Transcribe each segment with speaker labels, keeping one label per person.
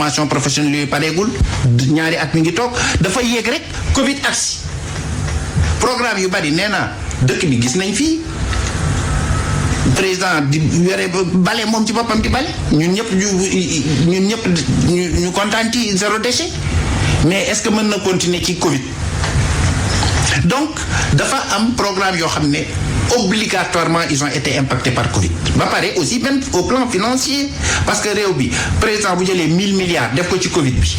Speaker 1: formation professionnelle yooyu pareegul ñaari at mi ngi toog dafa yéeg rek Covid agsi programme yu bari nee naa dëkk bi gis nañ fii président di yore bale moom ci boppam di bale ñun ñëpp ñu kontaan ci zéro déchet mais est-ce que mën na continuer ci Covid donc dafa am programme yoo xam ne obligatoirement ils ont été impactés par Covid ba pare aussi même au plan financier parce que réew bi président bu jëlee 1000 milliards def ko ci Covid bi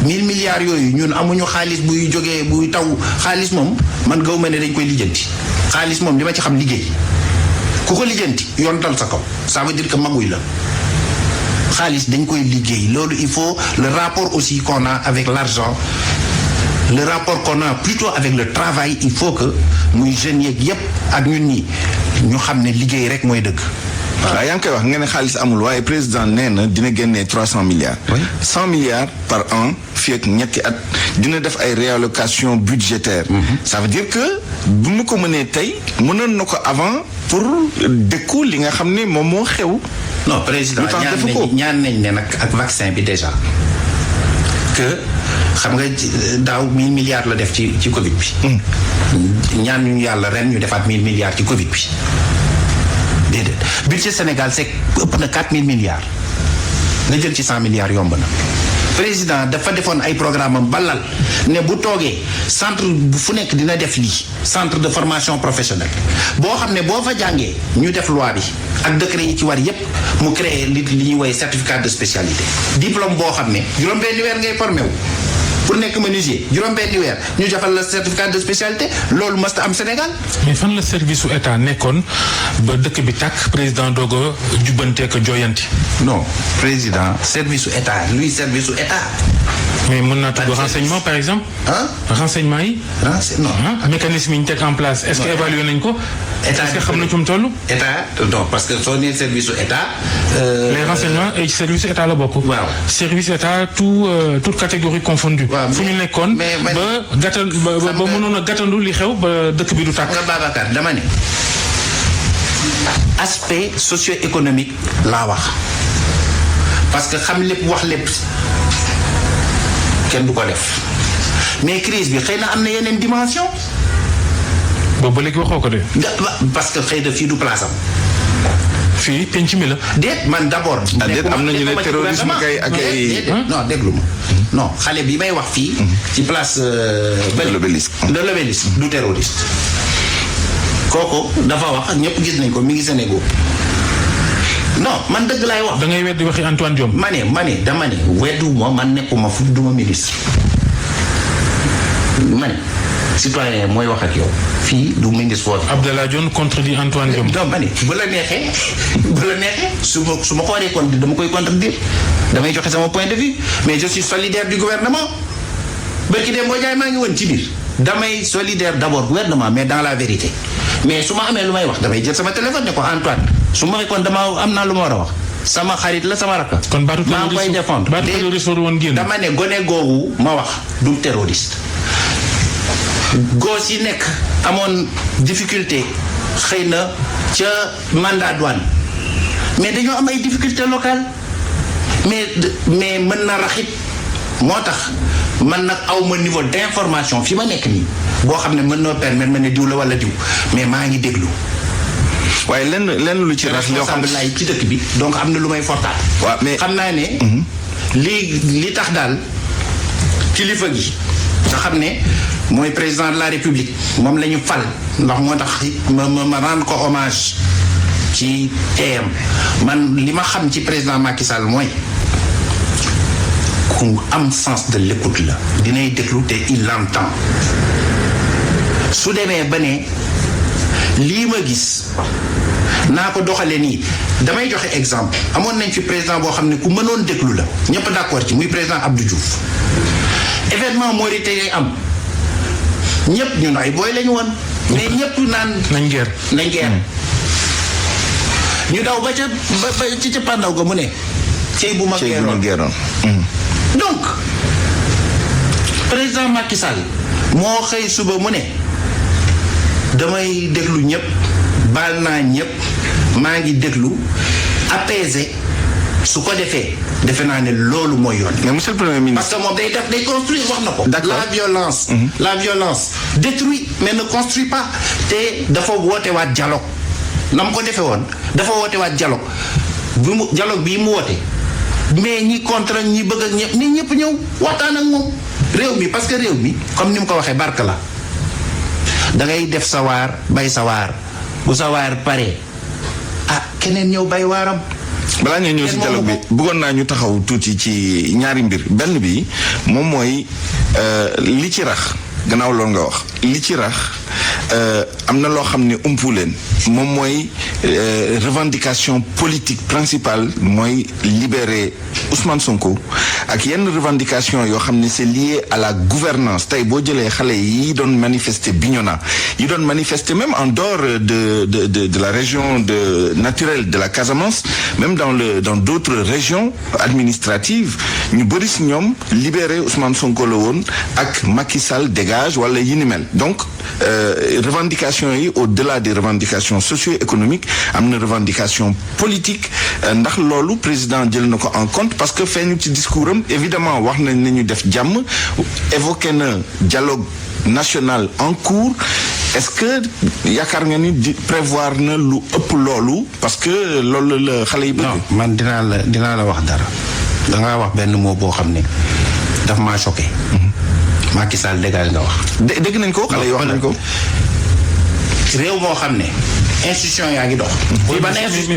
Speaker 1: 1000 milliards yooyu ñun amuñu xaalis buy jógee buy taw xaalis moom man gaw ma ne dañ koy lijjanti xaalis moom li ma ci xam liggéey ku ko lijjanti yoon dal sa kaw ça veut dire que maguy la xaalis dañ koy liggéey loolu il faut le rapport aussi qu'on a avec l'argent le rapport qu'on a plutôt avec le travail il faut que muy jeunes yeeg yépp ak ñun ñi ñu xam ne liggéey rek mooy dëgg.
Speaker 2: waaw yaa ngi koy wax nga ne xaalis amul waaye président nee na dina génnee 300 milliards.
Speaker 1: Oui.
Speaker 2: 100 milliards par an fii ak ñetti at dina def ay réallocation budgétaire. Ça veut dire que bu mu ko mënee tey mënoon na ko avant pour dékku li nga xam ne moom moo xew.
Speaker 1: non président ñaan nañ ne nag ak vaccin bi déjà que xam nga daaw 1000 milliards la def ci Covid bi. ñaan ñu yàlla ren ñu defaat 1000 milliards ci Covid bi. déedéet budget Sénégal c'est ëpp na 4000 milliards nga jël ci 100 milliards yomb na président dafa defoon ay programme am balal ne bu toogee centre fu nekk dina def lii centre de formation professionnelle boo xam ne boo fa jàngee ñu def loi bi ak décret yi ci war yépp mu créer li ñuy woowee certificat de spécialité diplôme boo xam ne juróom-benni weer ngay formé wu pour nekk menuisier juróom-benni weer ñu defal la certificat de spécialité loolu masta am Sénégal.
Speaker 3: mais fan la service su état nekkoon ba dëkk bi tàkk président doog a jubbantee ko jooyanti.
Speaker 1: non président service su état luy service su état.
Speaker 3: mais mën naa tudd renseignement par exemple. renseignement yi.
Speaker 1: non
Speaker 3: mécanisme yi ñu teg en place est-ce que évalué nañ ko.
Speaker 1: état
Speaker 3: est-ce que xam na ci mu toll.
Speaker 1: état non parce que soo nee service su état.
Speaker 3: les renseignements ay service état la bokk.
Speaker 1: waaw
Speaker 3: service état toute catégorie confondue. fu ñu nekkoon ba gàttal ba mënoon a gàttandu li xew ba dëkk bi du tàkk.
Speaker 1: nga Babacar dama ne aspect socio-économique laa wax parce que xam lépp wax lépp kenn du ko def mais crise bi xëy na am na yeneen dimension.
Speaker 3: boobu ba léegi waxoo ko de.
Speaker 1: parce que xëy na fii du place am.
Speaker 3: fii penc mi la.
Speaker 1: déet man d'abord.
Speaker 2: déet am nañu ne terrorisme kay ak ay.
Speaker 1: non déglu ma. non xale bi may wax fii. ci place.
Speaker 2: de l'Obélisque.
Speaker 1: de l'Obélisque du terroriste. kooku dafa wax ñëpp gis nañ ko mi ngi Sénégal. non man dëgg laay wax.
Speaker 3: da ngay weddi waxi Antoine Diome.
Speaker 1: ma ne dama ne wedduma man nekkuma fu duma ministre. ma ne citoyen mooy wax ak yow fii du ministre foofu.
Speaker 3: Abdallah Dionne contredit Antoine Diome.
Speaker 1: non ma ne bu la neexee su ma ko waree contre dama koy contredire damay joxe sama point de vue mais je suis solidaire du gouvernement bërki dem boo jaay maa ngi woon ci biir damay solidaire d'abord gouvernement mais dans la vérité mais su ma amee lu may wax damay jël sama téléphone ne ko Antoine su ma kon dama am naa lu ma war a wax sama xarit la sama rakka.
Speaker 3: kon baatu
Speaker 1: maa ngi koy défendre
Speaker 3: terroriste woon génn.
Speaker 1: dama ne gone googu ma wax du terroriste. goos yi nekk amoon difficulté xëy na ca mandat douane mais dañoo am ay difficulté locale mais mën na raxit moo tax man nag awma niveau d'information fi ma nekk nii boo xam ne mën noo permettre ma ne diw la wala diw mais maa ngi déglu.
Speaker 2: waaye lenn lu ci rax loo xam
Speaker 1: ne ci dëkk bi donc am na lu may fortaat.
Speaker 2: waaw mais
Speaker 1: xam naa ne. li tax daal kilifa gi nga xam ne mooy président de la république moom la ñu fal ndax moo tax ma rendre ko hommage ci teem man li ma xam ci président Macky Sall mooy ku am sens de l'écoute la dinay déglu te il l'entend su demee ba ne lii ma gis naa ko doxale nii damay joxe exemple amoon nañ fi président boo xam ne ku mënoon déglu la ñëpp d'accord ci muy président Abdou Diouf événement Mauritanie am ñëpp ñun ay booy lañu woon mais ñëpp naan
Speaker 3: nañ geer
Speaker 1: ñu daw ba ci pandaw ga mu ne cey bu ma geeroon donc président Macky Sall moo xëy suba mu ne damay déglu ñëpp baal naa ñëpp maa ngi déglu apaiser su ko defee defe naa ne loolu mooy yoon.
Speaker 2: mais monsieur le premier ministre.
Speaker 1: parce que moom day construire wax na ko.
Speaker 2: d'accord
Speaker 1: la violence détruit mais ne construit pas te dafa woote waat dialogue na mu ko defee woon dafa woote waat dialogue dialogue bii mu woote mais ñi contre ñi bëgg ak ñëpp nit ñëpp ñëw waxtaan ak moom réew mi parce que réew mi comme ni mu ko waxee barke la da ngay def sa waar bay sa waar bu sa waar pare keneen ñëw bay waaram.
Speaker 2: balaa ñuy ñëw ci dialogue bi bëggoon naa ñu taxaw tuuti ci ñaari mbir benn bi moom mooy li ci rax gannaaw loolu nga wax li ci rax am na loo xam ne umpu leen moom mooy revendication politique principale mooy libérer Ousmane Sonko ak yenn revendication yoo xam ne c'est lié à la gouvernance tey boo jëlee xale yi doon manifester Bignona yi doon manifester même en dehors de la région naturelle de la Casamance même dans d'autres régions administratives ñu bëri si ñoom libérer Ousmane Sonko la woon ak Macky Sall dégage wala yi ni mel donc revendication yi au-delà des revendications socio-économiques am na revendication politique ndax loolu président jël na ko en compte parce que feeñu ci discours am évidemment wax nañ ne ñu def jàmm évoqué na dialogue national en cours est-ce que yaakaar nga ni prévoir na lu ëpp loolu parce que loolu la xale yi bëgg.
Speaker 1: non man dinaa la wax dara dangaa wax benn mot boo xam ne daf maa choqué. Macky Sall dégage nga wax.
Speaker 2: dégg nañ ko xale yi wax nañ ko.
Speaker 1: réew moo xam ne institution yaa ngi dox.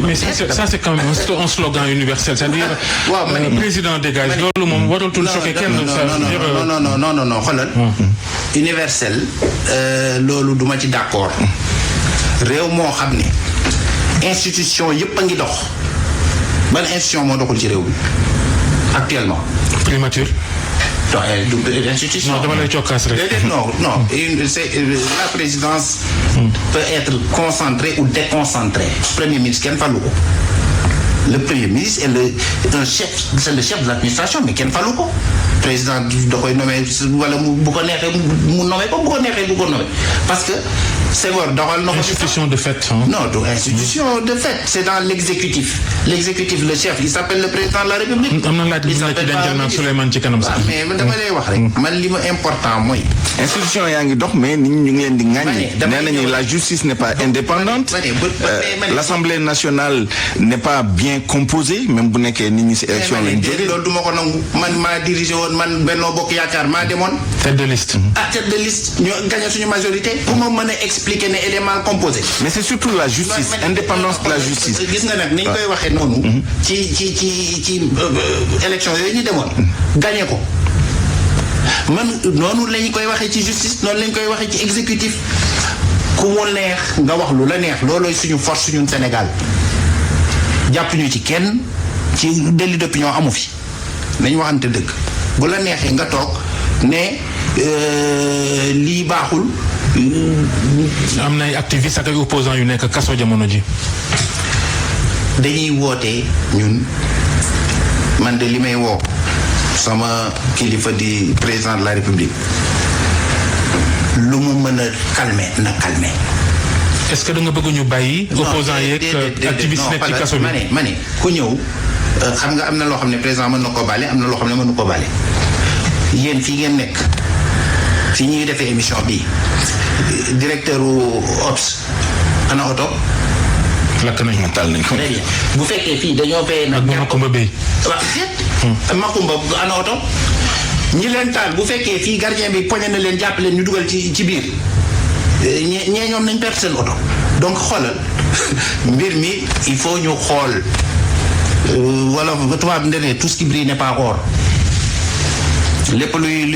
Speaker 3: mais ça c'est quand même un slogan universel c'est-à-dire.
Speaker 1: waaw
Speaker 3: président dégage loolu moom waratul choqué kenn.
Speaker 1: non xoolal. universel loolu duma ci d'accord. réew moo xam ne institution yépp a ngi dox ban institution moo doxul ci réew mi actuellement.
Speaker 3: primature.
Speaker 1: institution.
Speaker 3: non dama lay cokkaas rek.
Speaker 1: non la présidence peut être concentrée ou déconcentrée. Premier ministre kenn falu ko. Le premier ministre c'est le chef de l'administration mais kenn falu ko. président da koy nommé wala bu ko neexee mu nommé ko bu ko neexee du ko nommé parce que Senghor doxal na ko.
Speaker 3: institution de fait.
Speaker 1: non du institution de fait c'est dans l'exécutif le chef il s'appelle le président de la République.
Speaker 3: am na laaj bu nekk dencal naa Souleymane ci kanam sax.
Speaker 1: mais dama lay wax rek. man li ma important mooy.
Speaker 2: institution yaa ngi dox mais nit ñi ñu ngi leen di ŋàññi. nee nañu la justice n'est pas indépendante. l'Assemblée nationale n'est pas bien composée même bu nekkee nit ñi ci élection lañ jógee.
Speaker 1: loolu du ma ko nangu man maa dirigé woon man Benno Bokk Yaakaar maa demoon.
Speaker 3: tête de liste.
Speaker 1: tête de liste ñu gagné suñu majorité. pour ma mën a expliquer ne elle est mal composée.
Speaker 2: mais c'est surtout la justice indépendance de la justice.
Speaker 1: gis nga nag ni ñu koy waxee noonu. ci élection yooyu ñu demoon. gagné ko. man noonu la ñu koy waxee ci justice noonu la ñu koy waxee ci exécutif ku mu neex nga wax lu la neex loolooy suñu force ñun Sénégal jàpp ñu ci kenn ci délit d'opinion amu fi nañu waxante dëgg bu la neexee nga toog ne lii baaxul.
Speaker 3: am na ay activistes ak ay opposants yu nekk kaso jamono ji.
Speaker 1: dañuy woote ñun man de li may woo sama kilifa di président de la République lu mu mën a calmer na calmer.
Speaker 3: est-ce que da nga bëgg ñu bàyyi. opposants yeeg activistes nekk ci kaso bi
Speaker 1: ma ne ku ñëw xam nga am na loo xam ne président mën na ko bale am na loo xam ne mënu ko bale yéen fii ngeen nekk fii ñuy defee émission bi directeur u OPS ana oto.
Speaker 3: lakk nañu
Speaker 2: taal nañ ko.
Speaker 1: bu fekkee fii dañoo fay nag.
Speaker 3: ak Makumba Bey.
Speaker 1: waaw Makumba ana oto ñi leen taal bu fekkee fii gardien bi poñe na leen jàpp leen ñu dugal ci biir ñee ñoom nañ perte seen oto donc xoolal mbir mi il faut ñu xool wala tubaab ndene tout ce qui brille n'est pas or lépp luy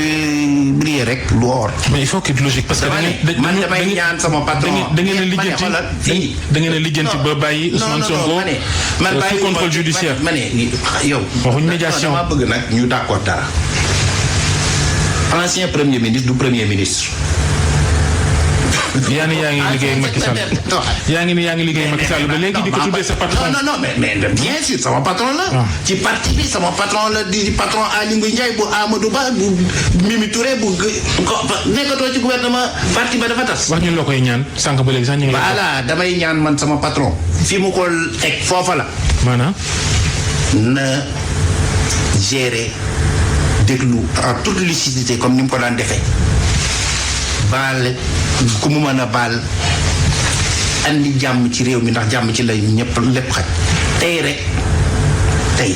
Speaker 1: briller rek lu or.
Speaker 3: mais il faut qu'il y ait logique parce que
Speaker 1: man damay ñaan sama patron.
Speaker 3: da ngeen a lijjanti ba bàyyi Ousmane Sonko sous contrôle judiciaire.
Speaker 1: ma ne yow.
Speaker 3: waxuñ médiation
Speaker 1: dama bëgg nag ñu d'accord dara. ancien premier ministre du premier ministre.
Speaker 3: yaa ngi liggéey ak Macky Sall. yaa ngi liggéey ak Macky Sall ba léegi di ko tuddee sa patron.
Speaker 1: non mais bien sûr sama patron la. ci parti bi sama patron la di patron Aly Ngouille Ndiaye bu Amadou Ba bu Mimi Touré bu nekkatoo ci gouvernement parti ba dafa tas.
Speaker 3: wax ñu loo koy ñaan sànq ba léegi sax ñu ngi.
Speaker 1: voilà damay ñaan man sama patron. fi mu ko teg foofa la.
Speaker 3: maanaam.
Speaker 1: na gérer déglu en toute lucidité comme ni mu ko daan defee baal ku mu mën a baal andi jàmm ci réew mi ndax jàmm ci lay ñëpp lépp xaj tey rek tey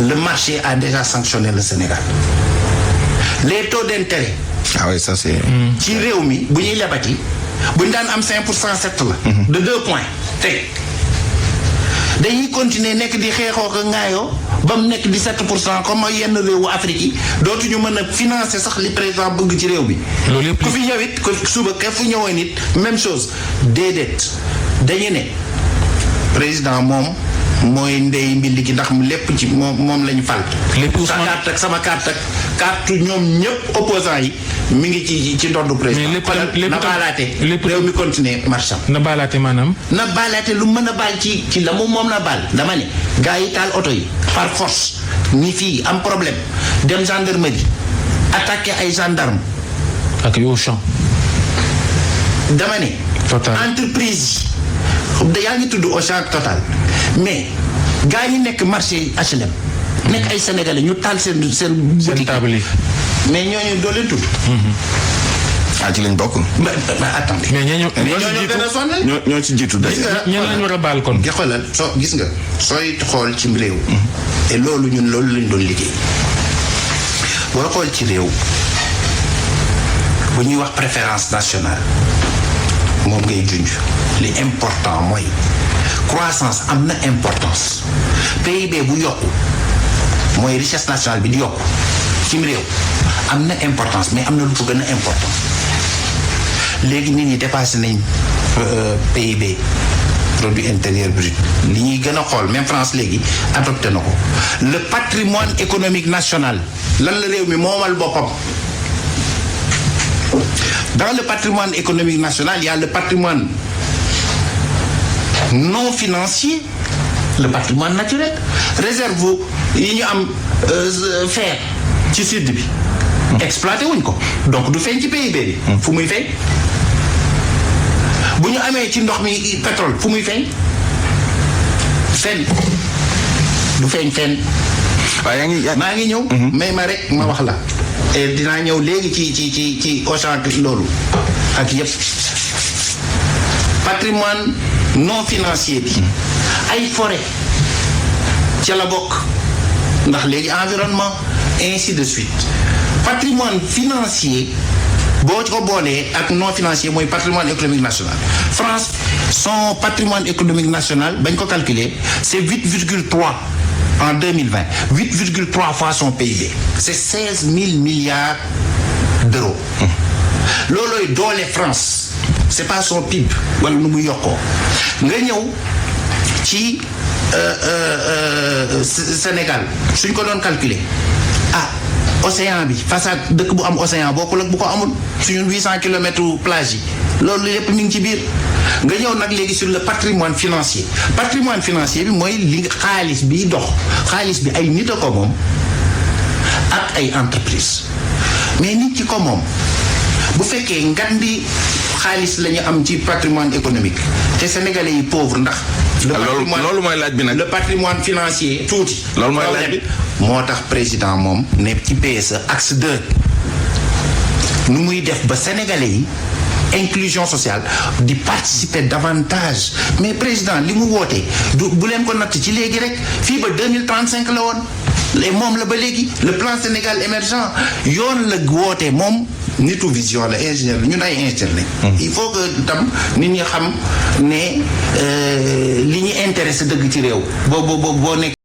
Speaker 1: le marché a déjà sanctionné le Sénégal les taux d'intérêt.
Speaker 2: Ah oui, ça c'est.
Speaker 1: ci réew mi bu ñuy lebati bu ñu daan am 5% 7 la. de 2 points teg dañuy continuer nekk di xeexoo ko ngaayoo ba mu nekk 17% comme yenn réewu Afrique yi dootuñu mën a financer sax li président bëgg ci réew bi.
Speaker 3: loolu yëpp
Speaker 1: ku fi ñëw it ku suba ka fu ñëwoon nit même chose déedéet dañu ne président moom mooy ndey mbind gi ndax lépp ci moom lañu fal.
Speaker 3: lépp
Speaker 1: sa carte ak sama carte ak carte ñoom ñëpp opposants yi mi ngi ci ndoddu président.
Speaker 3: mais lépp
Speaker 1: na baalaate réew mi continuer marchand.
Speaker 3: na baalaate maanaam.
Speaker 1: na baalaate lu mën a baal ci la moom na baal dama ne gars yi taal oto yi par force ni fii am problème dem gendarmerie attaquer ay gendarme
Speaker 3: ak yow champ.
Speaker 1: dama ne.
Speaker 3: Total
Speaker 1: entreprise yi yaa ngi tudd Auchan Total mais gars yi nekk marché HLM. nekk ay sénégalais ñu taal seen boutique
Speaker 3: table yi.
Speaker 1: mais ñooñu doo leen tudd.
Speaker 2: ah ci lañ bokk.
Speaker 1: ba attendez.
Speaker 3: mais ñoo
Speaker 1: gën a sonal.
Speaker 2: ñoo ci jiitu day.
Speaker 3: ñan lañ war a baal kon.
Speaker 1: xoolal gis nga sooy xool ci réew. et loolu ñun loolu lañ doon liggéey. booy xool ci réew bu ñuy wax préférence nationale moom ngay junj li important mooy croissance am na importance PIB bu yokku mooy richesse nationale bi di yokku ci réew am na importance mais am na lu ko gën a important léegi nit ñi dépassé nañ PIB produit intérieur brut li ñuy gën a xool même France léegi adopté na ko le patrimoine économique national lan la réew mi moomal boppam. Dans le patrimoine économique national, il y a le patrimoine non financier, le patrimoine naturel. Réserve yi ñu am fer ci sud bi exploité wuñ ko donc du feeñ ci PIB bi fu muy feeñ bu ñu amee ci ndox mi pétrole fu muy feeñ fenn du feeñ fenn.
Speaker 2: waaw
Speaker 1: maa ngi ñëw. may ma rek ma wax la. et dinaa ñëw léegi ci Auchan loolu ak yëpp patrimoine non financier bi ay forêt ca la bokk ndax léegi environnement ainsi de suite patrimoine financier boo ko boolee ak non financier mooy patrimoine économique national France son patrimoine économique national bañ ko calculer c'est 8,3 en 2020 8,3 fois son PIB c'est 16 000 milliards d'euros loolooy doole France c'est pas son PIB wala nu muy yokkoo nga ñëw ci Sénégal suñ ko doon calculer océan bi façade dëkk bu am océan bokkul ak bu ko amul suñu 800 kilomètres plage yi loolu yépp mi ngi ci biir nga ñëw nag léegi sur le patrimoine financier bi mooy li xaalis bi dox xaalis bi ay nit a ko moom ak ay entreprise mais nit ci ko moom bu fekkee ngandi xaalis la ñu am ci patrimoine économique te sénégalais yi pauvre ndax
Speaker 2: loolu mooy laaj bi nag
Speaker 1: le patrimoine financier tuuti
Speaker 2: loolu mooy laaj bi
Speaker 1: moo tax président moom ne ci PSE axe 2 nu muy def ba sénégalais yi inclusion sociale di participer davantage mais président li mu wootee du bu leen ko natt ci léegi rek fii ba 2035 la woon les moom la ba léegi le plan Sénégal émergent yoon la wootee moom nitu vision la ingénieur la ñun ay ingénieur lañ il faut que tam nit ñi xam ne li ñu intéressé dëgg ci réew boo nekk